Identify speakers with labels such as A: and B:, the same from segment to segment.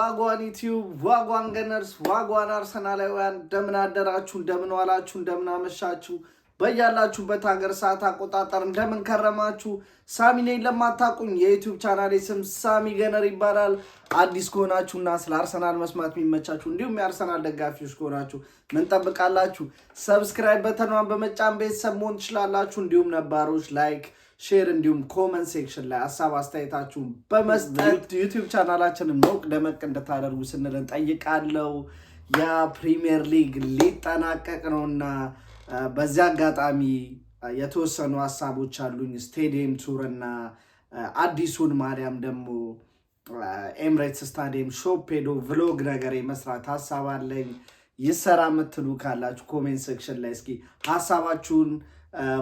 A: ዋጓን ዩቲዩብ ዋጓን ገነርስ ዋጓን አርሰናላውያን እንደምን አደራችሁ እንደምን ዋላችሁ እንደምን አመሻችሁ በያላችሁበት ሀገር ሰዓት አቆጣጠር እንደምን ከረማችሁ ሳሚ ነኝ ለማታቁኝ የዩቲዩብ ቻናሌ ስም ሳሚ ገነር ይባላል አዲስ ከሆናችሁና ስለ አርሰናል መስማት የሚመቻችሁ እንዲሁም የአርሰናል ደጋፊዎች ከሆናችሁ ምን ጠብቃላችሁ ሰብስክራይብ በተኗን በመጫን ቤተሰብ መሆን ትችላላችሁ እንዲሁም ነባሮች ላይክ ሼር እንዲሁም ኮሜንት ሴክሽን ላይ ሐሳብ አስተያየታችሁን በመስጠት ዩቲዩብ ቻናላችንን ሞቅ ደመቅ እንድታደርጉ ስንል እንጠይቃለሁ። የፕሪሚየር ሊግ ሊጠናቀቅ ነውና በዚያ አጋጣሚ የተወሰኑ ሐሳቦች አሉኝ። ስቴዲየም ቱር እና አዲሱን ማሊያም ደግሞ ኤምሬትስ ስታዲየም ሾፕ ሄዶ ቭሎግ ነገር የመስራት ሐሳብ አለኝ። ይሰራ የምትሉ ካላችሁ ኮሜንት ሴክሽን ላይ እስኪ ሐሳባችሁን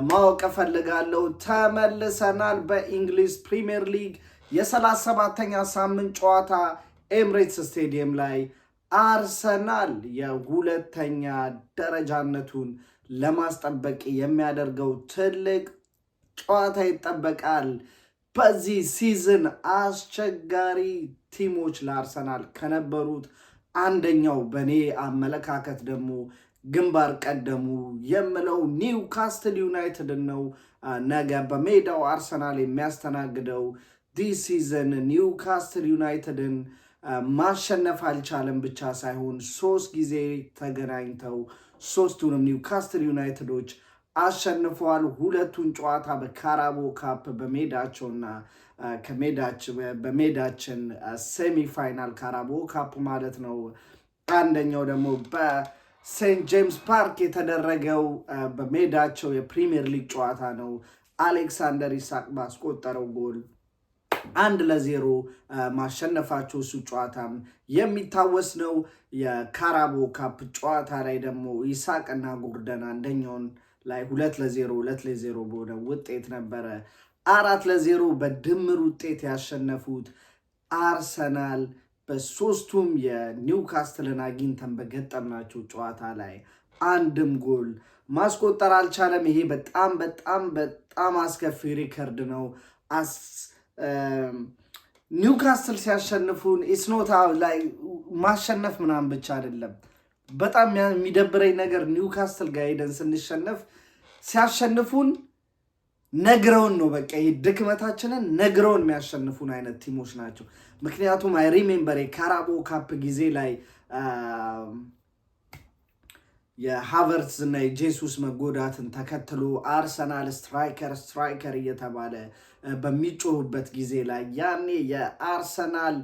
A: ማወቅ ፈልጋለሁ። ተመልሰናል። በእንግሊዝ ፕሪሚየር ሊግ የ37ኛ ሳምንት ጨዋታ ኤምሬትስ ስቴዲየም ላይ አርሰናል የሁለተኛ ደረጃነቱን ለማስጠበቅ የሚያደርገው ትልቅ ጨዋታ ይጠበቃል። በዚህ ሲዝን አስቸጋሪ ቲሞች ለአርሰናል ከነበሩት አንደኛው በኔ አመለካከት ደግሞ ግንባር ቀደሙ የምለው ኒውካስትል ዩናይትድ ነው። ነገ በሜዳው አርሰናል የሚያስተናግደው ዲስ ሲዝን ኒውካስትል ዩናይትድን ማሸነፍ አልቻለም ብቻ ሳይሆን 3 ጊዜ ተገናኝተው ሶስቱንም ኒውካስትል ዩናይትዶች አሸንፈዋል። ሁለቱን ጨዋታ በካራቦ ካፕ በሜዳቸውና በሜዳችን ሴሚፋይናል ካራቦ ካፕ ማለት ነው። አንደኛው ደግሞ ሴንት ጄምስ ፓርክ የተደረገው በሜዳቸው የፕሪሚየር ሊግ ጨዋታ ነው። አሌክሳንደር ኢሳቅ ባስቆጠረው ጎል 1-0 ማሸነፋቸው እሱ ጨዋታም የሚታወስ ነው። የካራቦ ካፕ ጨዋታ ላይ ደግሞ ኢሳቅ እና ጎርደን አንደኛውን ላይ 2-0 በሆነ ውጤት ነበረ 4-0 በድምር ውጤት ያሸነፉት አርሰናል በሶስቱም የኒውካስትልን አግኝተን በገጠምናቸው ጨዋታ ላይ አንድም ጎል ማስቆጠር አልቻለም። ይሄ በጣም አስከፊ ሪከርድ ነው። ኒውካስትል ሲያሸንፉን ኢስኖታ ላይ ማሸነፍ ምናምን ብቻ አይደለም። በጣም የሚደብረኝ ነገር ኒውካስትል ጋር ሄደን ስንሸነፍ ሲያሸንፉን ነግረውን ነው። በቃ ይሄ ድክመታችንን ነግረውን የሚያሸንፉን አይነት ቲሞች ናቸው። ምክንያቱም አይ ሪሜምበር የካራቦ ካፕ ጊዜ ላይ የሃቨርትዝ እና የጄሱስ መጎዳትን ተከትሎ አርሰናል ስትራይከር እየተባለ በሚጮሁበት ጊዜ ላይ ያኔ የአርሰናል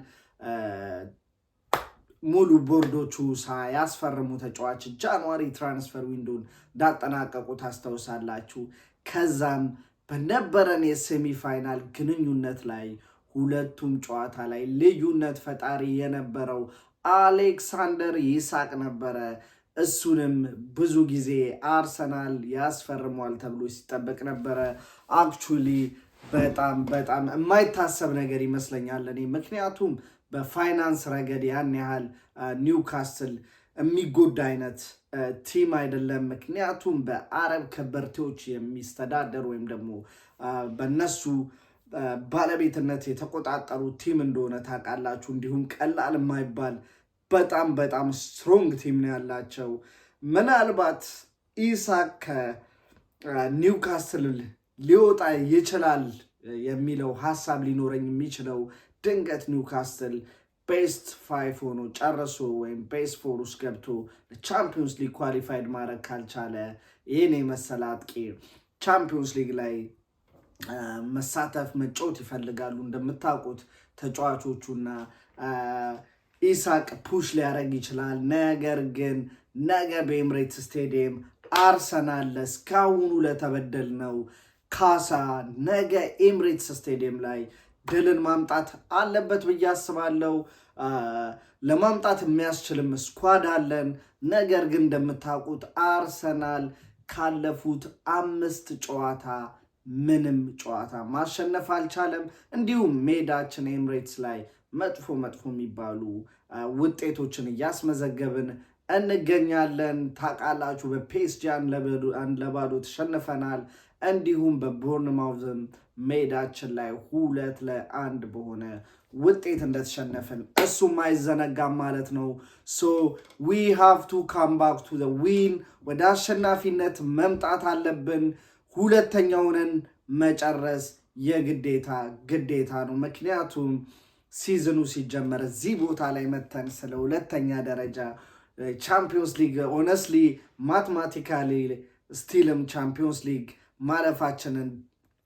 A: ሙሉ ቦርዶቹ ሳያስፈርሙ ተጫዋች ጃንዋሪ ትራንስፈር ዊንዶን እንዳጠናቀቁ ታስታውሳላችሁ። ከዛም በነበረን የሴሚፋይናል ግንኙነት ላይ ሁለቱም ጨዋታ ላይ ልዩነት ፈጣሪ የነበረው አሌክሳንደር ኢሳቅ ነበረ። እሱንም ብዙ ጊዜ አርሰናል ያስፈርሟል ተብሎ ሲጠበቅ ነበረ። አክቹሊ በጣም የማይታሰብ ነገር ይመስለኛል እኔ። ምክንያቱም በፋይናንስ ረገድ ያን ያህል ኒውካስትል የሚጎዳ አይነት ቲም አይደለም። ምክንያቱም በአረብ ከበርቴዎች የሚስተዳደር ወይም ደግሞ በነሱ ባለቤትነት የተቆጣጠሩ ቲም እንደሆነ ታውቃላችሁ። እንዲሁም ቀላል የማይባል በጣም ስትሮንግ ቲም ነው ያላቸው። ምናልባት ኢሳቅ ከኒውካስትል ሊወጣ ይችላል የሚለው ሀሳብ ሊኖረኝ የሚችለው ድንገት ኒውካስትል ቤስት 5 ሆኖ ጨርሶ ወይም ቤስት 4 ውስጥ ገብቶ ቻምፒዮንስ ሊግ ኳሊፋይድ ማድረግ ካልቻለ ይህን የመሰለ አጥቂ ቻምፒዮንስ ሊግ ላይ መሳተፍ መጫወት ይፈልጋሉ እንደምታውቁት ተጫዋቾቹና ኢሳቅ ፑሽ ሊያደርግ ይችላል። ነገር ግን ነገ በኤምሬትስ ስቴዲየም አርሰናል ለእስካሁኑ ለተበደልነው ካሳ ነገ ኤምሬትስ ስቴዲየም ላይ ድልን ማምጣት አለበት ብዬ አስባለሁ። ለማምጣት የሚያስችልም ስኳድ አለን። ነገር ግን እንደምታውቁት አርሰናል ካለፉት 5 ጨዋታ ምንም ጨዋታ ማሸነፍ አልቻለም። እንዲሁም ሜዳችን ኤምሬትስ ላይ መጥፎ የሚባሉ ውጤቶችን እያስመዘገብን እንገኛለን። ታውቃላችሁ በፔስጂ 1-0 ተሸንፈናል። እንዲሁም በቦርንማውዝም ሜዳችን ላይ 2-1 በሆነ ውጤት እንደተሸነፍን እሱም አይዘነጋም ማለት ነው። ሶ we have to come back to the win ወደ አሸናፊነት መምጣት አለብን። ሁለተኛውን መጨረስ ግዴታ ነው። ምክንያቱም ሲዝኑ ሲጀመር እዚህ ቦታ ላይ መተን ስለ ሁለተኛ ደረጃ ቻምፒዮንስ ሊግ ኦነስትሊ ማትማቲካሊ ስቲልም ቻምፒዮንስ ሊግ ማለፋችንን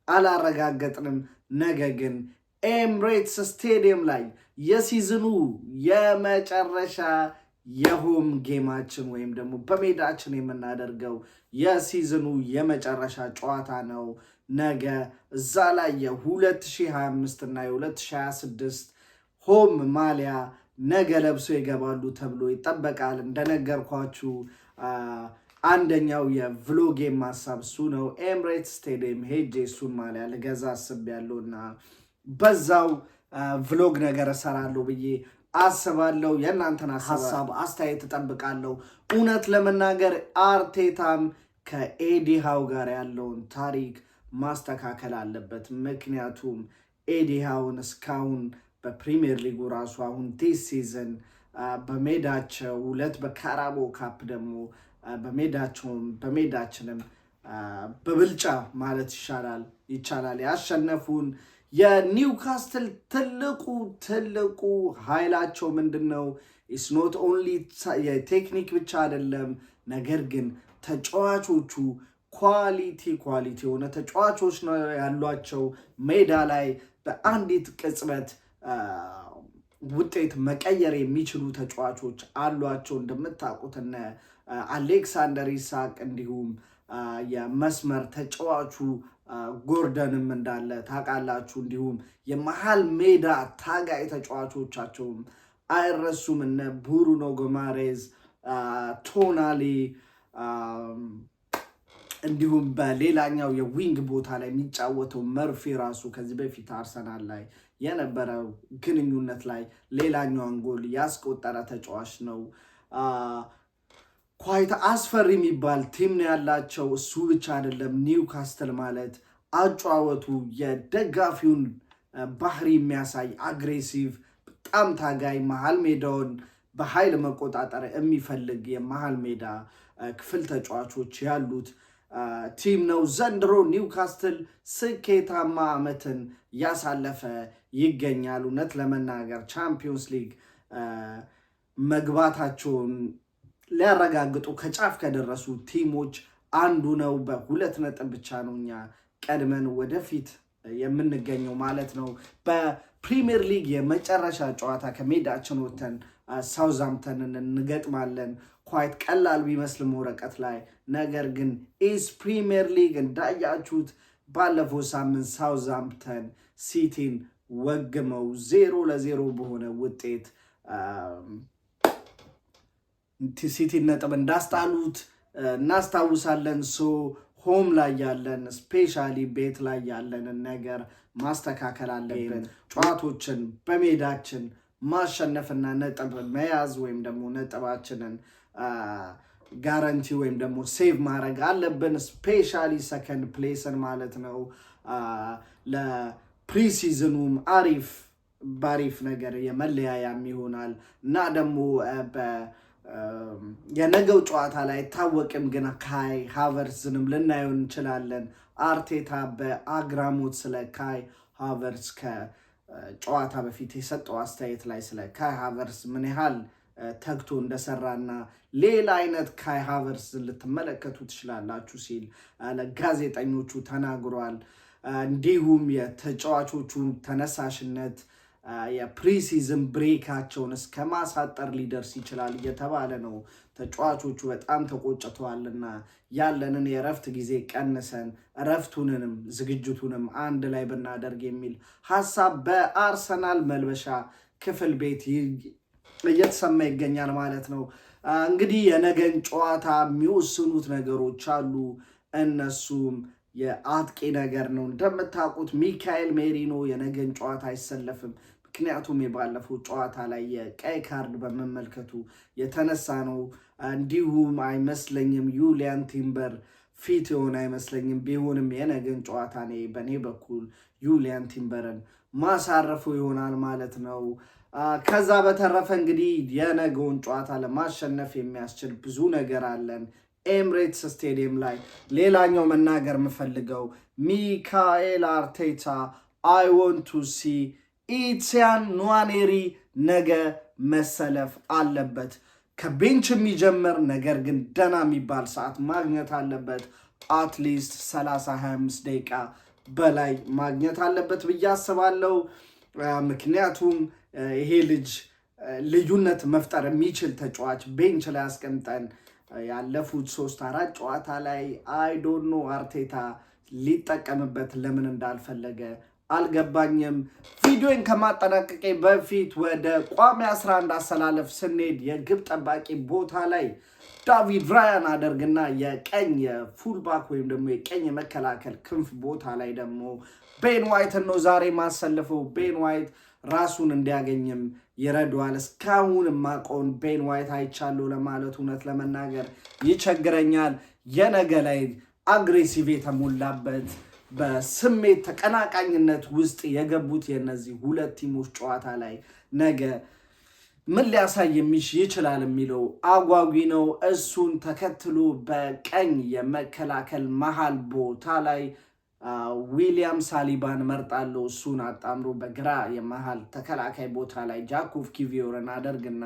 A: አላረጋገጥንም። ነገር ግን ኤምሬትስ ስቴዲየም ላይ የሲዝኑ የመጨረሻ የሆም ጌማችን ወይም ደግሞ በሜዳችን የምናደርገው የሲዝኑ የመጨረሻ ጨዋታ ነው። ነገ እዛ ላይ የ2025 እና የ2026 ሆም ማሊያ ነገ ለብሶ ይገባሉ ተብሎ ይጠበቃል። እንደነገርኳችሁ አንደኛው የቭሎግ ማሳብ እሱ ነው። ኤምሬትስ ስቴዲየም ሄጄ እሱን ማሊያ ልገዛ አስቤያለሁ እና በዛው ቭሎግ ነገር እሰራለሁ ብዬ አስባለሁ። የእናንተን ሀሳብ አስተያየት እጠብቃለሁ። እውነት ለመናገር አርቴታም ከኤዲ ሃው ጋር ያለውን ታሪክ ማስተካከል አለበት። ምክንያቱም ኤዲ ሃውን እስካሁን በፕሪሚየር ሊጉ ራሱ አሁን ዲስ ሲዝን በሜዳቸው 2 በካራቦ ካፕ ደግሞ በሜዳችንም በብልጫ ማለት ይቻላል ያሸነፉን። የኒውካስትል ትልቁ ኃይላቸው ምንድነው? ኢትስ ኖት ኦንሊ የቴክኒክ ብቻ አይደለም፣ ነገር ግን ተጫዋቾቹ ኳሊቲ የሆነ ተጫዋቾች ነው ያሏቸው። ሜዳ ላይ በአንዲት ቅጽበት ውጤት መቀየር የሚችሉ ተጫዋቾች አሏቸው። እንደምታውቁት እነ አሌክሳንደር ኢሳቅ እንዲሁም የመስመር ተጫዋቹ ጎርደንም እንዳለ ታውቃላችሁ። እንዲሁም የመሃል ሜዳ ታጋይ ተጫዋቾቻቸውም አይረሱም። እነ ብሩኖ ጎማሬዝ፣ ቶናሊ እንዲሁም በሌላኛው የዊንግ ቦታ ላይ የሚጫወተው መርፌ ራሱ ከዚህ በፊት አርሰናል ላይ የነበረው ግንኙነት ላይ ሌላኛውን ጎል ያስቆጠረ ተጫዋች ነው። ኳይት አስፈሪ የሚባል ቲም ነው ያላቸው። እሱ ብቻ አይደለም፣ ኒውካስትል ማለት አጫወቱ የደጋፊውን ባህሪ የሚያሳይ አግሬሲቭ፣ በጣም ታጋይ፣ መሃል ሜዳውን በኃይል መቆጣጠር የሚፈልግ የመሃል ሜዳ ክፍል ተጫዋቾች ያሉት ቲም ነው። ዘንድሮ ኒውካስትል ስኬታማ ዓመትን ያሳለፈ ይገኛል። እውነት ለመናገር ቻምፒዮንስ ሊግ መግባታቸውን ሊያረጋግጡ ከጫፍ ከደረሱ ቲሞች አንዱ ነው። በ2 ነጥብ ብቻ ነው እኛ ቀድመን ወደፊት የምንገኘው ማለት ነው። በፕሪሚየር ሊግ የመጨረሻ ጨዋታ ከሜዳችን ወጥተን ሳውዝሃምፕተንን እንገጥማለን። ኳይት ቀላል ቢመስልም ወረቀት ላይ፣ ነገር ግን ኢስት ፕሪሚየር ሊግ እንዳያችሁት ባለፈው ሳምንት ሳውዝሃምፕተን ሲቲን ወግመው 0-0 በሆነ ውጤት ሲቲን ነጥብ እንዳስጣሉት እናስታውሳለን። ሆም ላይ ያለን ስፔሻሊ ቤት ላይ ያለንን ነገር ማስተካከል አለብን። ጨዋታዎችን በሜዳችን ማሸነፍና ነጥብ መያዝ ወይም ደግሞ ነጥባችንን ጋራንቲ ወይም ደግሞ ሴቭ ማድረግ አለብን። ስፔሻሊ ሰከንድ ፕሌስን ማለት ነው። ለፕሪሲዝኑም ባሪፍ ነገር የመለያያም ይሆናል እና ደግሞ የነገው ጨዋታ ላይ አይታወቅም፣ ግን ካይ ሃቨርትዝንም ልናየው እንችላለን። አርቴታ በአግራሞት ስለ ካይ ሃቨርትዝ ከጨዋታ በፊት የሰጠው አስተያየት ላይ ስለ ካይ ሃቨርትዝ ምን ያህል ተግቶ እንደሰራና ሌላ አይነት ካይ ሃቨርትዝን ልትመለከቱ ትችላላችሁ ሲል ለጋዜጠኞቹ ተናግሯል። እንዲሁም የተጫዋቾቹ ተነሳሽነት የፕሪሲዝን ብሬካቸውን እስከ ማሳጠር ሊደርስ ይችላል እየተባለ ነው። ተጫዋቾቹ በጣም ተቆጭተዋልና ያለንን የእረፍት ጊዜ ቀንሰን እረፍቱንንም ዝግጅቱንም አንድ ላይ ብናደርግ የሚል ሀሳብ በአርሰናል መልበሻ ክፍል ቤት እየተሰማ ይገኛል ማለት ነው። እንግዲህ የነገን ጨዋታ የሚወስኑት ነገሮች አሉ። እነሱም የአጥቂ ነገር ነው። እንደምታውቁት ሚካኤል ሜሪኖ የነገን ጨዋታ አይሰለፍም። ምክንያቱም የባለፈው ጨዋታ ላይ የቀይ ካርድ በመመልከቱ የተነሳ ነው። እንዲሁም አይመስለኝም ዩሊያን ቲምበር ፊት የሆነ አይመስለኝም። ቢሆንም የነገን ጨዋታ በእኔ በኩል ዩሊያን ቲምበርን ማሳረፉ ይሆናል ማለት ነው። ከዛ በተረፈ እንግዲህ የነገውን ጨዋታ ለማሸነፍ የሚያስችል ብዙ ነገር አለን ኤምሬትስ ስቴዲየም ላይ። ሌላኛው መናገር የምፈልገው ሚካኤል አርቴታ አይ ዋንት ቱ ሲ ኢቲያን ንዋኔሪ ነገ መሰለፍ አለበት። ከቤንች የሚጀምር ነገር ግን ደና የሚባል ሰዓት ማግኘት አለበት። አትሊስት 30-25 ደቂቃ በላይ ማግኘት አለበት ብዬ አስባለሁ። ምክንያቱም ይሄ ልጅ ልዩነት መፍጠር የሚችል ተጫዋች ቤንች ላይ አስቀምጠን ያለፉት 3-4 ጨዋታ ላይ አይዶኖ አርቴታ ሊጠቀምበት ለምን እንዳልፈለገ አልገባኝም። ቪዲዮን ከማጠናቀቄ በፊት ወደ ቋሚ 11 አሰላለፍ ስንሄድ የግብ ጠባቂ ቦታ ላይ ዳቪድ ራያን አደርግና የቀኝ የፉልባክ ወይም ደግሞ የቀኝ የመከላከል ክንፍ ቦታ ላይ ደግሞ ቤን ዋይትን ነው ዛሬ ማሰልፈው። ቤን ዋይት ራሱን እንዲያገኝም ይረዳዋል። እስካሁን ማቆን ቤን ዋይት አይቻለሁ ለማለት እውነት ለመናገር ይቸግረኛል። የነገ ላይ አግሬሲቭ የተሞላበት በስሜት ተቀናቃኝነት ውስጥ የገቡት የነዚህ ሁለት ቲሞች ጨዋታ ላይ ነገ ምን ሊያሳይ ይችላል የሚለው አጓጊ ነው። እሱን ተከትሎ በቀኝ የመከላከል መሃል ቦታ ላይ ዊሊያም ሳሊባን መርጣለሁ። እሱን አጣምሮ በግራ የመሃል ተከላካይ ቦታ ላይ ጃኮቭ ኪቪዮርን አደርግና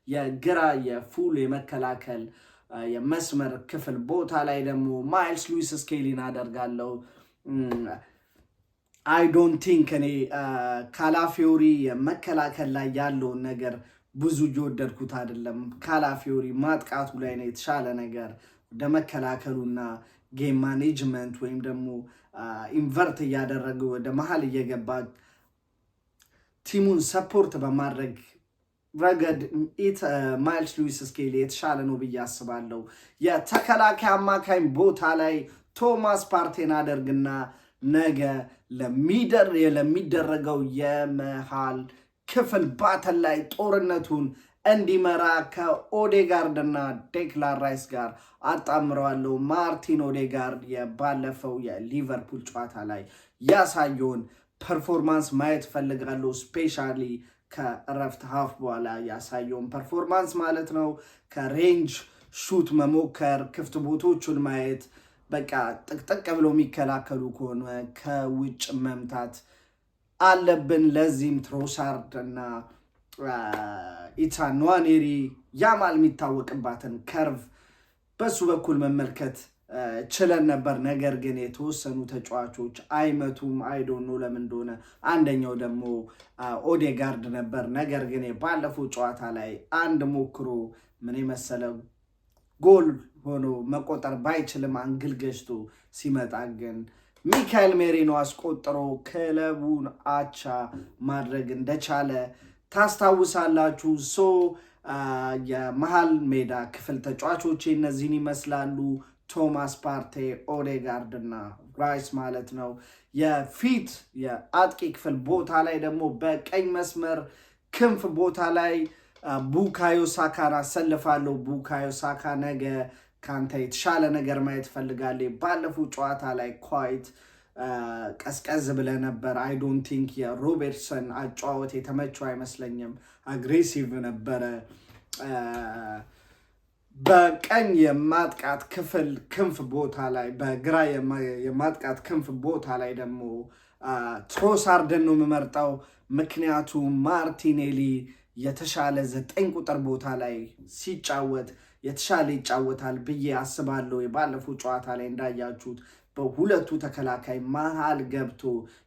A: የግራ የፉል የመከላከል የመስመር ክፍል ቦታ ላይ ደግሞ ማይልስ ሉዊስ ስኬሊን አደርጋለሁ። አይ ዶንት ቲንክ እኔ ካላፊዮሪ መከላከል ላይ ያለውን ነገር ብዙ እየወደድኩት አይደለም። ካላፊዮሪ ማጥቃቱ ላይ ነው የተሻለ ነገር። ወደ መከላከሉና ጌም ማኔጅመንት ወይም ደግሞ ኢንቨርት እያደረገ ወደ መሀል እየገባ ቲሙን ሰፖርት በማድረግ ረገድ ማይልስ ሉዊስ ስኬሊ የተሻለ ነው ብዬ አስባለሁ። የተከላካይ አማካኝ ቦታ ላይ ቶማስ ፓርቴን አደርግና ነገ ለሚደረገው የመሃል ክፍል ባተል ላይ ጦርነቱን እንዲመራ ከኦዴጋርድ እና ዴክላን ራይስ ጋር አጣምረዋለሁ። ማርቲን ኦዴጋርድ የባለፈው የሊቨርፑል ጨዋታ ላይ ያሳየውን ፐርፎርማንስ ማየት ፈልጋለሁ። ስፔሻሊ ከእረፍት ሀፍ በኋላ ያሳየውን ፐርፎርማንስ ማለት ነው። ከሬንጅ ሹት መሞከር፣ ክፍት ቦቶቹን ማየት፣ በቃ ጥቅጥቅ ብለው የሚከላከሉ ከሆነ ከውጭ መምታት አለብን። ለዚህም ትሮሳርድ እና ኢታን ንዋኔሪ ያማል የሚታወቅባትን ከርቭ በሱ በኩል መመልከት ችለን ነበር። ነገር ግን የተወሰኑ ተጫዋቾች አይመቱም። አይዶኖ ለምን እንደሆነ። አንደኛው ደግሞ ኦዴጋርድ ነበር። ነገር ግን ባለፈው ጨዋታ ላይ አንድ ሞክሮ ምን የመሰለ ጎል ሆኖ መቆጠር ባይችልም አንግል ገጭቶ ሲመጣ ግን ሚካኤል ሜሪኖ አስቆጥሮ ክለቡን አቻ ማድረግ እንደቻለ ታስታውሳላችሁ። የመሃል ሜዳ ክፍል ተጫዋቾች እነዚህን ይመስላሉ። ቶማስ ፓርቴ፣ ኦዴጋርድ እና ራይስ ማለት ነው። የፊት የአጥቂ ክፍል ቦታ ላይ ደግሞ በቀኝ መስመር ክንፍ ቦታ ላይ ቡካዮ ሳካን አሰልፋለሁ። ቡካዮ ሳካ ነገ ካንተ የተሻለ ነገር ማየት ፈልጋለሁ። ባለፉት ጨዋታ ላይ ኳይት ቀዝቀዝ ብለ ነበር። አይ ዶንት ቲንክ የሮበርትሰን አጨዋወት የተመቸው አይመስለኝም። አግሬሲቭ ነበረ። በቀኝ የማጥቃት ክፍል ክንፍ ቦታ ላይ በግራ የማጥቃት ክንፍ ቦታ ላይ ደግሞ ትሮሳርድን ነው የምመርጠው። ምክንያቱም ማርቲኔሊ የተሻለ 9 ቁጥር ቦታ ላይ ሲጫወት የተሻለ ይጫወታል ብዬ አስባለሁ። የባለፈው ጨዋታ ላይ እንዳያችሁት በሁለቱ ተከላካይ መሃል ገብቶ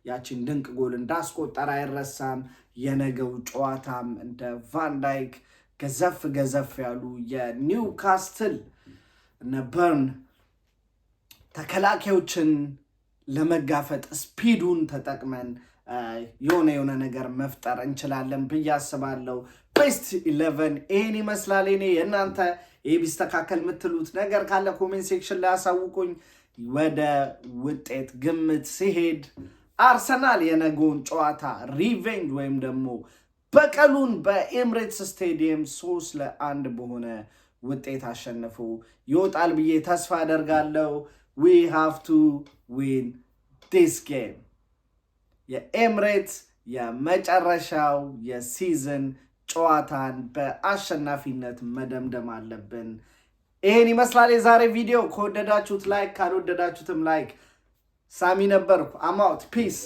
A: ያችን ድንቅ ጎል እንዳስቆጠረ አይረሳም። የነገው ጨዋታም እንደ ቫንዳይክ ገዘፍ ያሉ የኒውካስትል እነ በርን ተከላካዮችን ለመጋፈጥ ስፒዱን ተጠቅመን የሆነ ነገር መፍጠር እንችላለን ብዬ አስባለሁ። ቤስት 11 ይህን ይመስላል። እኔ የእናንተ ይህ ቢስተካከል የምትሉት ነገር ካለ ኮሜንት ሴክሽን ላይ አሳውቁኝ። ወደ ውጤት ግምት ሲሄድ አርሰናል የነገውን ጨዋታ ሪቬንጅ ወይም ደግሞ በቀሉን በኤምሬትስ ስቴዲየም 3-1 በሆነ ውጤት አሸንፎ ይወጣል ብዬ ተስፋ አደርጋለሁ። we have to win this game. የኤምሬትስ የመጨረሻው የሲዝን ጨዋታን በአሸናፊነት መደምደም አለብን። ይሄን ይመስላል የዛሬ ቪዲዮ። ከወደዳችሁት ላይክ፣ ካልወደዳችሁትም ላይክ። ሳሚ ነበርኩ። I'm out. Peace.